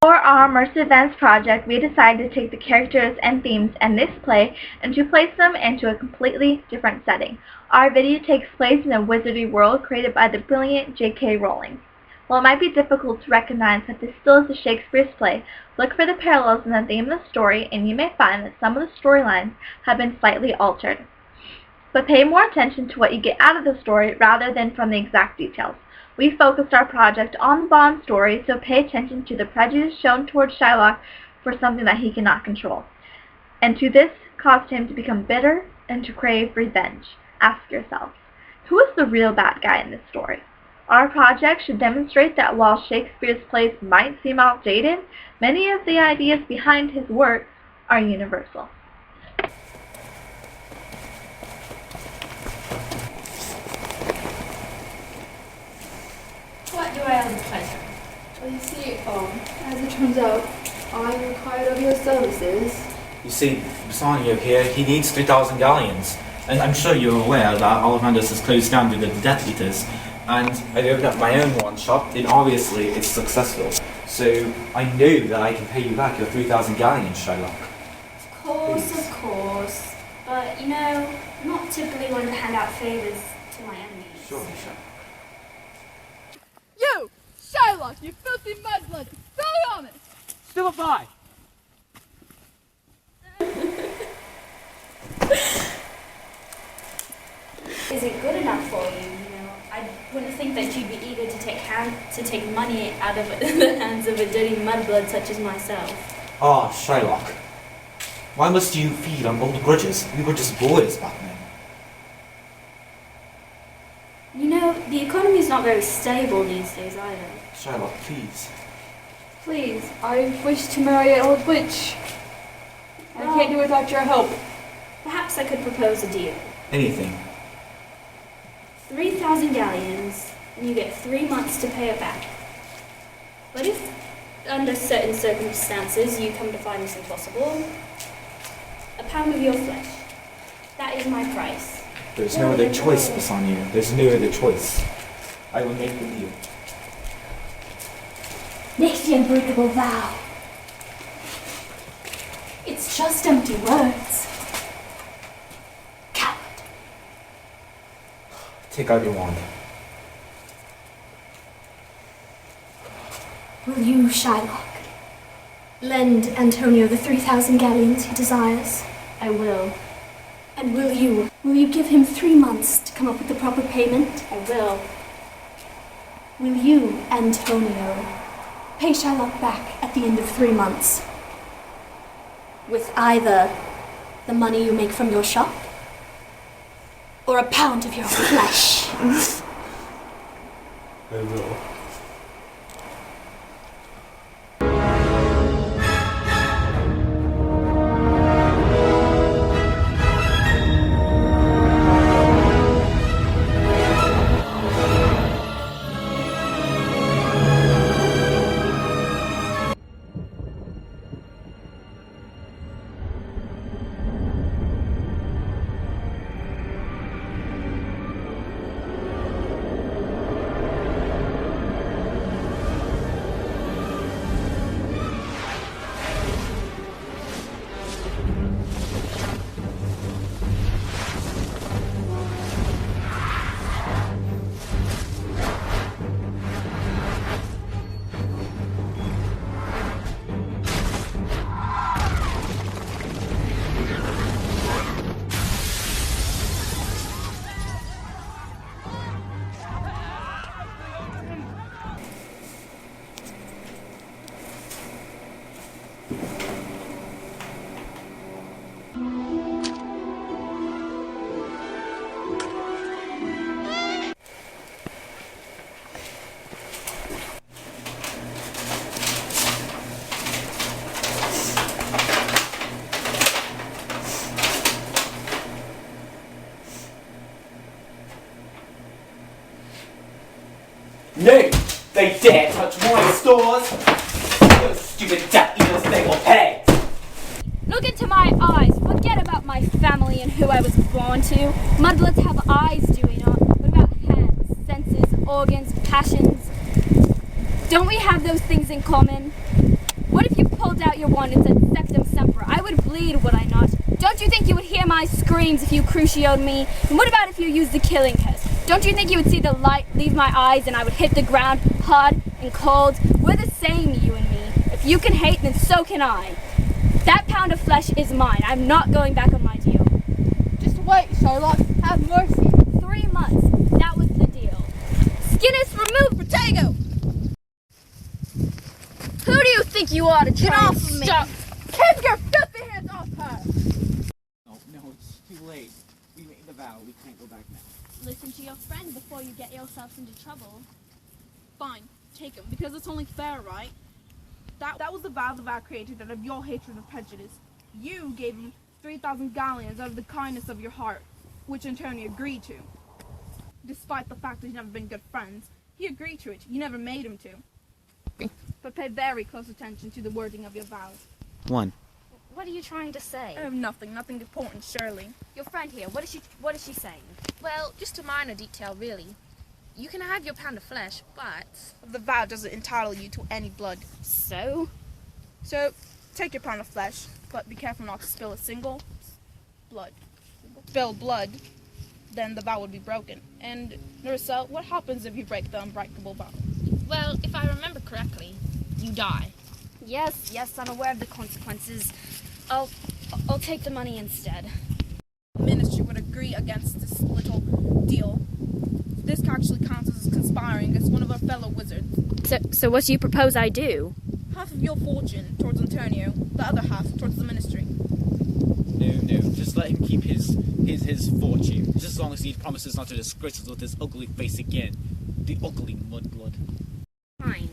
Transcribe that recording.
For our immersive events project, we decided to take the characters and themes in this play and to place them into a completely different setting. Our video takes place in a wizardry world created by the brilliant J.K. Rowling. While it might be difficult to recognize that this still is a Shakespeare's play, look for the parallels in the theme of the story and you may find that some of the storylines have been slightly altered. But pay more attention to what you get out of the story rather than from the exact details. We focused our project on the Bond story, so pay attention to the prejudice shown towards Shylock for something that he cannot control. And to this caused him to become bitter and to crave revenge. Ask yourselves, who is the real bad guy in this story? Our project should demonstrate that while Shakespeare's plays might seem outdated, many of the ideas behind his work are universal. What do I have the pleasure? Well, you see, as it turns out, I'm required of your services. You see, Bassanio here, he needs 3,000 galleons. And I'm sure you're aware that Ollivander's has closed down due to the Death Eaters. And I've opened up my own one shop, and obviously it's successful. So I know that I can pay you back your 3,000 galleons, Shylock. Of course. But, I'm not typically one to hand out favors to my enemies. Sure. You! Shylock, you filthy mudblood! Belly on it! Still a buy. Is it good enough for you? I wouldn't think that you'd be eager to take money out of the hands of a dirty mudblood such as myself. Ah, Shylock. Why must you feed on old grudges? We were just boys back then. The economy's not very stable these days either. Shylock, please. Please, I wish to marry an old witch. I can't do it without your help. Perhaps I could propose a deal. Anything. 3,000 galleons, and you get 3 months to pay it back. But if, under certain circumstances, you come to find this impossible, a pound of your flesh. That is my price. There's no other choice, Bassanio. There's no other choice. I will make the deal. Make the unbreakable vow. It's just empty words. Coward. Take out your wand. Will you, Shylock, lend Antonio the 3,000 galleons he desires? I will. And will you give him 3 months to come up with the proper payment? I will. Will you, Antonio, pay Shylock back at the end of 3 months? With either the money you make from your shop, or a pound of your flesh? I will. No! They dare touch my stores! Those stupid Death Eaters, they will pay! Look into my eyes. Forget about my family and who I was born to. Mudbloods have eyes, do we not? What about hands, senses, organs, passions? Don't we have those things in common? wanted said Sectum Semper, I would bleed, would I not? Don't you think you would hear my screams if you crucioed me? And what about if you used the killing kiss? Don't you think you would see the light leave my eyes and I would hit the ground hard and cold? We're the same, you and me. If you can hate, then so can I. That pound of flesh is mine. I'm not going back on my deal. Just wait, Charlotte. Have mercy. 3 months. That was the deal. Skin is removed, Protego! Who do you think you are to try Get off and of me. stop? Keep your filthy hands off her! No, it's too late. We made the vow. We can't go back now. Listen to your friend before you get yourself into trouble. Fine, take him, because it's only fair, right? That was the vow the vow created out of your hatred of prejudice. You gave him 3,000 galleons out of the kindness of your heart, which in turn he agreed to. Despite the fact that you've never been good friends, he agreed to it. You never made him to. But pay very close attention to the wording of your vows. 1. What are you trying to say? Nothing important, surely. Your friend here, what is she saying? Well, just a minor detail, really. You can have your pound of flesh, but... The vow doesn't entitle you to any blood. So? So, take your pound of flesh, but be careful not to spill a single blood. Spill blood, then the vow would be broken. And, Nerissa, what happens if you break the unbreakable vow? Well, if I remember correctly, you die. Yes, I'm aware of the consequences. I'll take the money instead. The ministry would agree against this little deal. This actually counts as conspiring against one of our fellow wizards. So what do you propose I do? Half of your fortune towards Antonio, the other half towards the ministry. No, just let him keep his fortune. Just as long as he promises not to disgrace us with his ugly face again. The ugly mudblood. Fine.